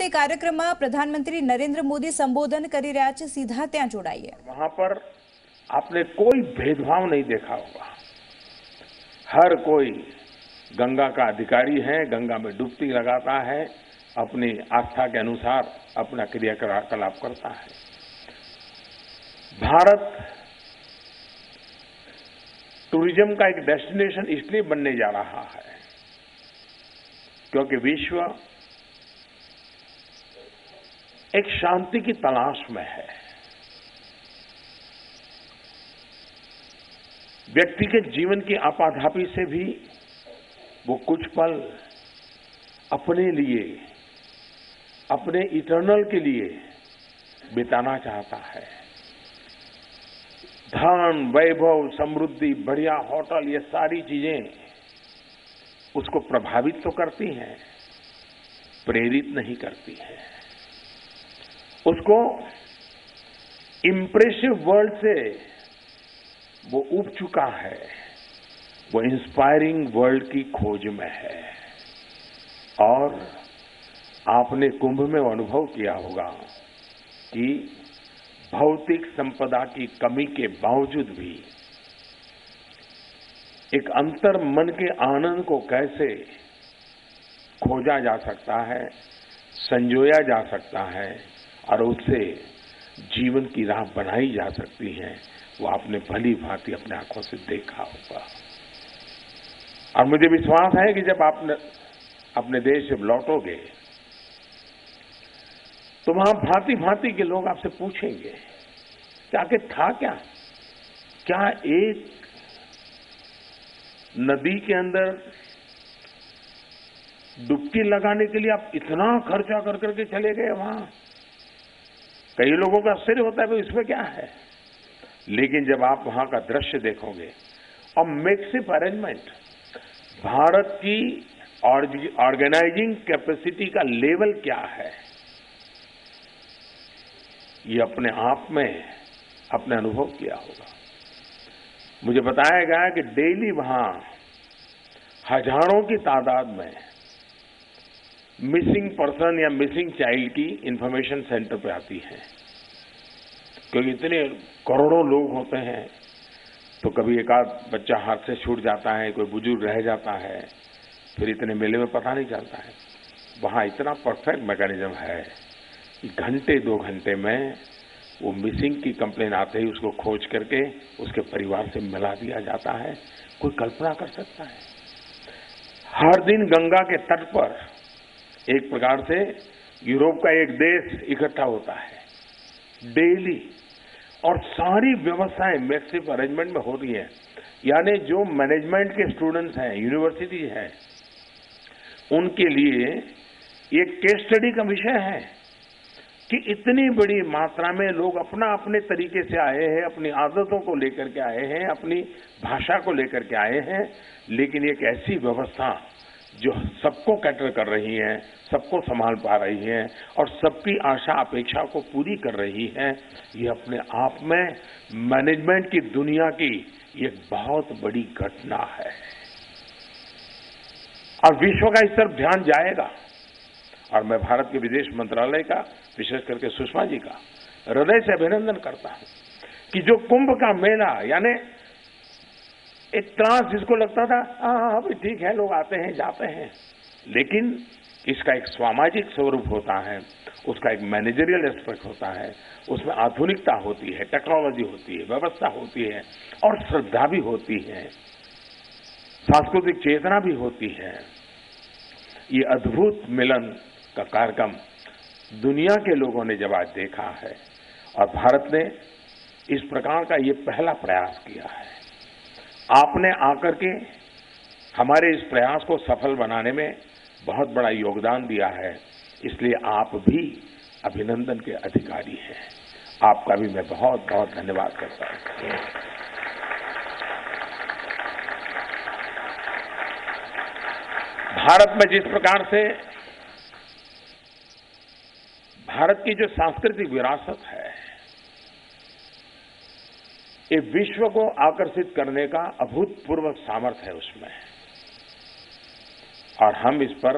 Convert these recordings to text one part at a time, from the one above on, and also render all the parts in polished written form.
તે કાર્યક્રમમાં પ્રધાનમંત્રી નરેન્દ્ર મોદી સંબોધન કરી રહ્યા છે। સીધા ત્યાં જોડાઈએ। वहां पर आपने कोई भेदभाव नहीं देखा होगा। हर कोई गंगा का अधिकारी है, गंगा में डुबकी लगाता है, अपनी आस्था के अनुसार अपना क्रियाकलाप करता है। भारत टूरिज्म का एक डेस्टिनेशन इसलिए बनने जा रहा है क्योंकि विश्व एक शांति की तलाश में है। व्यक्ति के जीवन की आपाधापी से भी वो कुछ पल अपने लिए, अपने इटर्नल के लिए बिताना चाहता है। धन, वैभव, समृद्धि, बढ़िया होटल, ये सारी चीजें उसको प्रभावित तो करती हैं, प्रेरित नहीं करती हैं। उसको इंप्रेसिव वर्ल्ड से वो उब चुका है, वो इंस्पायरिंग वर्ल्ड की खोज में है। और आपने कुंभ में अनुभव किया होगा कि भौतिक संपदा की कमी के बावजूद भी एक अंतर मन के आनंद को कैसे खोजा जा सकता है, संजोया जा सकता है और उससे जीवन की राह बनाई जा सकती है, वो आपने भली भांति अपने आंखों से देखा होगा। और मुझे विश्वास है कि जब आप अपने देश से लौटोगे तो वहां भांति भांति के लोग आपसे पूछेंगे कि आखिर था क्या? क्या एक नदी के अंदर डुबकी लगाने के लिए आप इतना खर्चा कर करके चले गए वहां? कई लोगों का आश्चर्य होता है, इसमें क्या है? लेकिन जब आप वहां का दृश्य देखोगे और मेकशिफ्ट अरेंजमेंट, भारत की ऑर्गेनाइजिंग कैपेसिटी का लेवल क्या है, ये अपने आप में आपने अनुभव किया होगा। मुझे बताया गया कि डेली वहां हजारों की तादाद में मिसिंग पर्सन या मिसिंग चाइल्ड की इंफॉर्मेशन सेंटर पे आती है, क्योंकि इतने करोड़ों लोग होते हैं तो कभी एक आध बच्चा हाथ से छूट जाता है, कोई बुजुर्ग रह जाता है, फिर इतने मेले में पता नहीं चलता है। वहां इतना परफेक्ट मैकेनिज्म है कि घंटे 2 घंटे में वो मिसिंग की कंप्लेन आते ही उसको खोज करके उसके परिवार से मिला दिया जाता है। कोई कल्पना कर सकता है? हर दिन गंगा के तट पर एक प्रकार से यूरोप का एक देश इकट्ठा होता है डेली, और सारी व्यवस्थाएं मैक्सिफ अरेंजमेंट में हो रही है। यानी जो मैनेजमेंट के स्टूडेंट्स हैं, यूनिवर्सिटी है, उनके लिए ये केस स्टडी का विषय है कि इतनी बड़ी मात्रा में लोग अपना अपने तरीके से आए हैं, अपनी आदतों को लेकर के आए हैं, अपनी भाषा को लेकर के आए हैं, लेकिन एक ऐसी व्यवस्था जो सबको कैटर कर रही है, सबको संभाल पा रही है और सबकी आशा अपेक्षा को पूरी कर रही है, ये अपने आप में मैनेजमेंट की दुनिया की एक बहुत बड़ी घटना है। और विश्व का इस तरफ ध्यान जाएगा। और मैं भारत के विदेश मंत्रालय का, विशेष करके सुषमा जी का हृदय से अभिनंदन करता हूं कि जो कुंभ का मेला, यानी एक त्रास जिसको लगता था हाँ भाई ठीक है, लोग आते हैं जाते हैं, लेकिन इसका एक सामाजिक स्वरूप होता है, उसका एक मैनेजरियल एस्पेक्ट होता है, उसमें आधुनिकता होती है, टेक्नोलॉजी होती है, व्यवस्था होती है और श्रद्धा भी होती है, सांस्कृतिक चेतना भी होती है। ये अद्भुत मिलन का कार्यक्रम दुनिया के लोगों ने जब आज देखा है और भारत ने इस प्रकार का ये पहला प्रयास किया है, आपने आकर के हमारे इस प्रयास को सफल बनाने में बहुत बड़ा योगदान दिया है, इसलिए आप भी अभिनंदन के अधिकारी हैं। आपका भी मैं बहुत बहुत धन्यवाद करता हूं। भारत में जिस प्रकार से भारत की जो सांस्कृतिक विरासत है, ये विश्व को आकर्षित करने का अभूतपूर्व सामर्थ्य है उसमें, और हम इस पर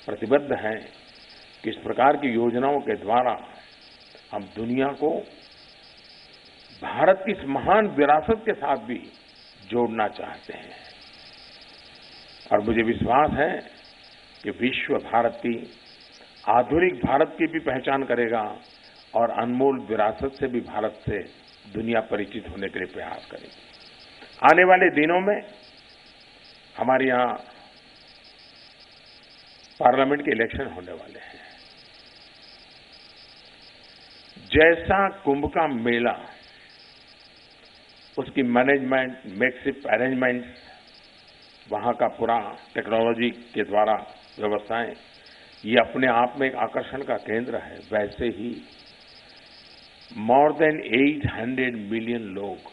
प्रतिबद्ध हैं किस प्रकार की योजनाओं के द्वारा हम दुनिया को भारत की इस महान विरासत के साथ भी जोड़ना चाहते हैं। और मुझे विश्वास है कि विश्व भारत की, आधुनिक भारत की भी पहचान करेगा और अनमोल विरासत से भी भारत से दुनिया परिचित होने के लिए प्रयास करेगी। आने वाले दिनों में हमारे यहाँ पार्लियामेंट के इलेक्शन होने वाले हैं। जैसा कुंभ का मेला, उसकी मैनेजमेंट, मेकशिफ्ट अरेंजमेंट, वहां का पूरा टेक्नोलॉजी के द्वारा व्यवस्थाएं, ये अपने आप में एक आकर्षण का केंद्र है। वैसे ही मोर देन 800 मिलियन लोग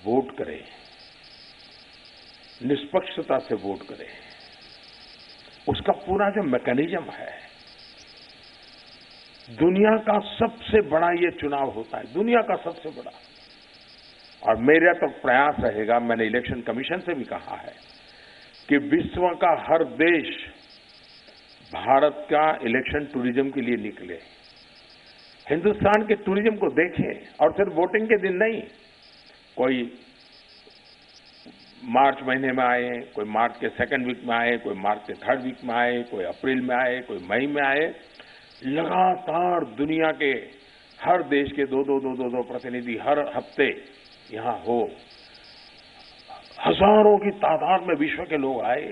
वोट करें, निष्पक्षता से वोट करें, उसका पूरा जो मैकेनिज्म है, दुनिया का सबसे बड़ा ये चुनाव होता है, दुनिया का सबसे बड़ा। और मेरा तो प्रयास रहेगा, मैंने इलेक्शन कमीशन से भी कहा है कि विश्व का हर देश भारत का इलेक्शन टूरिज्म के लिए निकले, हिंदुस्तान के टूरिज्म को देखे। और सिर्फ वोटिंग के दिन नहीं, कोई मार्च महीने में आए, कोई मार्च के सेकंड वीक में आए, कोई मार्च के थर्ड वीक में आए, कोई अप्रैल में आए, कोई मई में आए। लगातार दुनिया के हर देश के दो प्रतिनिधि हर हफ्ते यहां हो। हजारों की तादाद में विश्व के लोग आए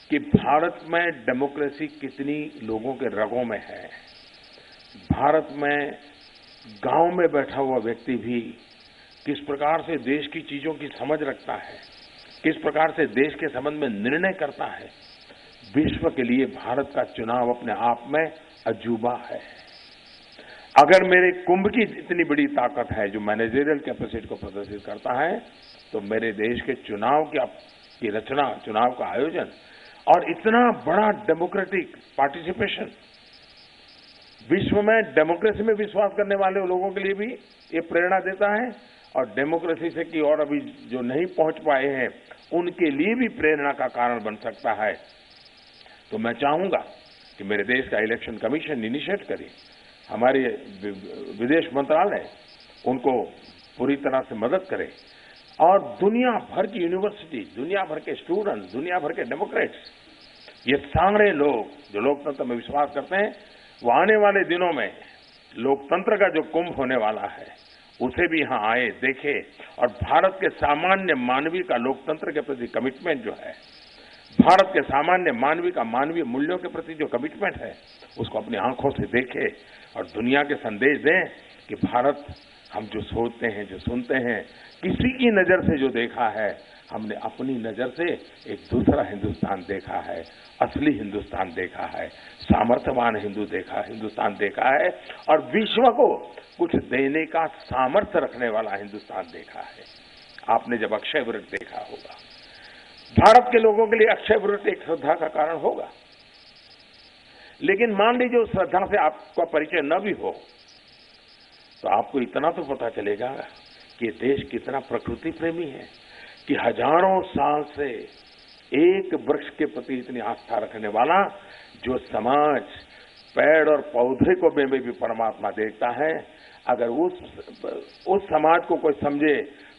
कि भारत में डेमोक्रेसी कितनी लोगों के रगों में है। भारत में गांव में बैठा हुआ व्यक्ति भी किस प्रकार से देश की चीजों की समझ रखता है, किस प्रकार से देश के संबंध में निर्णय करता है। विश्व के लिए भारत का चुनाव अपने आप में अजूबा है। अगर मेरे कुंभ की इतनी बड़ी ताकत है जो मैनेजरियल कैपेसिटी को प्रदर्शित करता है, तो मेरे देश के चुनाव की रचना, चुनाव का आयोजन और इतना बड़ा डेमोक्रेटिक पार्टिसिपेशन, विश्व में डेमोक्रेसी में विश्वास करने वाले लोगों के लिए भी ये प्रेरणा देता है। और डेमोक्रेसी से की और अभी जो नहीं पहुंच पाए हैं, उनके लिए भी प्रेरणा का कारण बन सकता है। तो मैं चाहूंगा कि मेरे देश का इलेक्शन कमीशन इनिशिएट करे, हमारे विदेश मंत्रालय उनको पूरी तरह से मदद करे, और दुनिया भर की यूनिवर्सिटी, दुनिया भर के स्टूडेंट्स, दुनिया भर के डेमोक्रेट्स, ये सारे लोग जो लोकतंत्र में विश्वास करते हैं, वो आने वाले दिनों में लोकतंत्र का जो कुंभ होने वाला है उसे भी यहां आए, देखे। और भारत के सामान्य मानवीय का लोकतंत्र के प्रति कमिटमेंट जो है, भारत के सामान्य मानवीय का मानवीय मूल्यों के प्रति जो कमिटमेंट है, उसको अपनी आंखों से देखे और दुनिया के संदेश दें कि भारत, हम जो सोचते हैं, जो सुनते हैं, किसी की नजर से जो देखा है, हमने अपनी नजर से एक दूसरा हिंदुस्तान देखा है, असली हिंदुस्तान देखा है, सामर्थ्यवान हिंदुस्तान देखा है, और विश्व को कुछ देने का सामर्थ्य रखने वाला हिंदुस्तान देखा है। आपने जब अक्षय वृत देखा होगा, भारत के लोगों के लिए अक्षय वृत एक श्रद्धा का कारण होगा। लेकिन मान लीजिए उस श्रद्धा से आपका परिचय न भी हो, तो आपको इतना तो पता चलेगा कि देश कितना प्रकृति प्रेमी है, कि हजारों साल से एक वृक्ष के प्रति इतनी आस्था रखने वाला जो समाज पेड़ और पौधे को में भी परमात्मा देखता है, अगर उस समाज को कोई समझे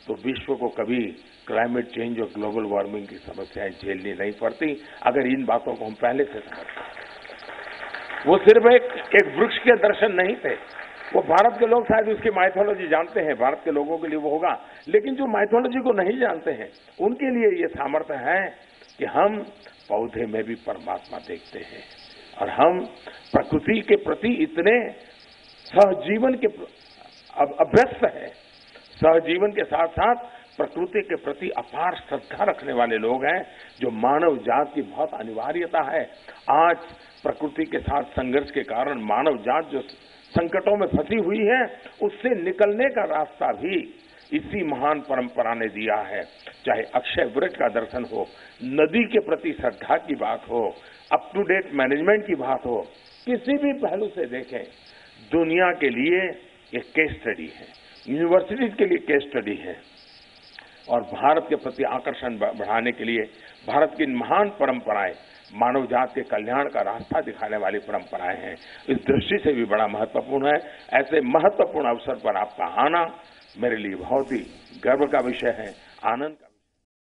तो विश्व को कभी क्लाइमेट चेंज और ग्लोबल वार्मिंग की समस्याएं झेलनी नहीं पड़ती, अगर इन बातों को हम पहले से समझते। वो सिर्फ एक वृक्ष के दर्शन नहीं थे, वो भारत के लोग शायद उसकी माइथोलॉजी जानते हैं, भारत के लोगों के लिए वो होगा, लेकिन जो माइथोलॉजी को नहीं जानते हैं उनके लिए ये सामर्थ्य है कि हम पौधे में भी परमात्मा देखते हैं, और हम प्रकृति के प्रति इतने सहजीवन के अभ्यस्त है, सहजीवन के साथ साथ प्रकृति के प्रति अपार श्रद्धा रखने वाले लोग हैं, जो मानव जात की बहुत अनिवार्यता है। आज प्रकृति के साथ संघर्ष के कारण मानव जात जो संकटों में फंसी हुई है, उससे निकलने का रास्ता भी इसी महान परंपरा ने दिया है। चाहे अक्षय वृक्ष का दर्शन हो, नदी के प्रति श्रद्धा की बात हो, अप टू डेट मैनेजमेंट की बात हो, किसी भी पहलू से देखें, दुनिया के लिए एक केस स्टडी है, यूनिवर्सिटीज के लिए केस स्टडी है। और भारत के प्रति आकर्षण बढ़ाने के लिए भारत की महान परंपराएं मानव जात के कल्याण का रास्ता दिखाने वाली परंपराएं हैं। इस दृष्टि से भी बड़ा महत्वपूर्ण है। ऐसे महत्वपूर्ण अवसर पर आपका आना मेरे लिए बहुत ही गर्व का विषय है, आनंद का।